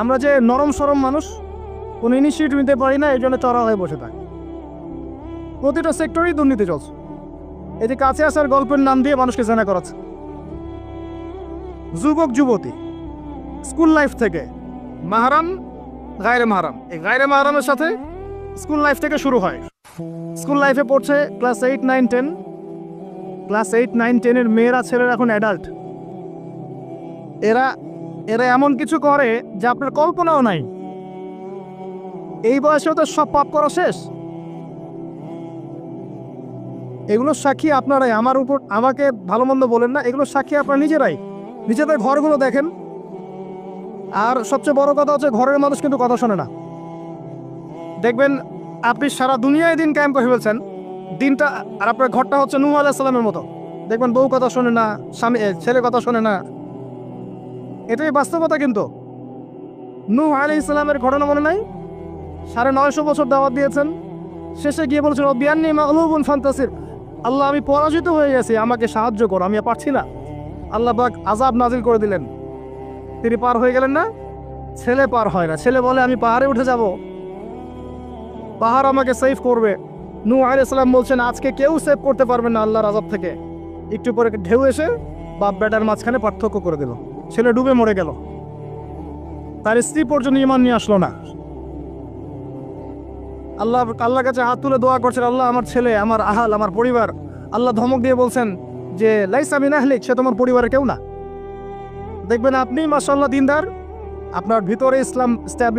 আমরা যে নরম সরম মানুষ, কোনো ইনিশিয়েটিভ নিতে পারি না, এই জন্য চড়া হয়ে বসে থাকি। প্রতিটা সেক্টরেই দুর্নীতি চলছে। এই যে কাছে আসার গল্পের নাম দিয়ে মানুষকে জেনা করাচ্ছে। যুবক যুবতী স্কুল লাইফ থেকে মাহারাম, গায়রে মাহারাম, এই গায়রে মাহারামের সাথে স্কুল লাইফ থেকে শুরু হয়। স্কুল লাইফে পড়ছে ক্লাস 8, 9, 10। ক্লাস 8, 9, 10-এর মেয়েরা ছেলেরা এখন অ্যাডাল্ট। এরা এরা এমন কিছু করে যা আপনার কল্পনাও নাই। এই বয়সেও তো সব পাপ করা শেষ। এগুলো সাক্ষী আপনারাই, আমার উপর আমাকে ভালো মন্দ বলেন না, এগুলো সাক্ষী আপনারা নিজেরাই। নিজেদের ঘরগুলো দেখেন। আর সবচেয়ে বড় কথা হচ্ছে, ঘরের মানুষ কিন্তু কথা শোনে না। দেখবেন আপনি সারা দুনিয়ায় দিন কায়েম করে ফেলছেন, দিনটা, আর আপনার ঘরটা হচ্ছে নূহ আলাইহিস সালামের মতো। দেখবেন বউ কথা শোনে না, ছেলে কথা শোনে না। এটাই বাস্তবতা। কিন্তু নূহ আলাইহিস সালামের ঘটনা মনে নাই? 950 বছর দাওয়াত দিয়েছেন, শেষে গিয়ে বলছেন বিয়ান্নি মাগলুবুন ফান্তাসির, আল্লাহ আমি পরাজিত হয়ে গেছি, আমাকে সাহায্য করো, আমি পারছি না। আল্লাহ পাক আযাব নাজিল করে দিলেন। তিনি পার হয়ে গেলেন না। ছেলে পার হয় না। ছেলে বলে আমি পাহাড়ে উঠে যাব, পাহাড় আমাকে সেভ করবে। নূহ আলাইহিস সালাম বলছেন আজকে কেউ সেভ করতে পারবে না আল্লাহর আযাব থেকে। একটু পরে ঢেউ এসে বাপ বেটার মাঝখানে পার্থক্য করে দিল। ছেলে ডুবে মরে গেল। তার স্ত্রী পর্যন্ত ঈমান নিয়ে আসলো না। আল্লাহর কাছে হাত তুলে দোয়া করছেন, আল্লাহ আমার ছেলে, আমার আহাল, আমার পরিবার। আল্লাহ ধমক দিয়ে বলছেন যে লাইসা মিন আহলিক, সে তোমার পরিবারের কেউ না। দেখবেন আপনি মাশাআল্লাহ দিনদার, আপনার ভিতরে ইসলাম এস্টাবলিশ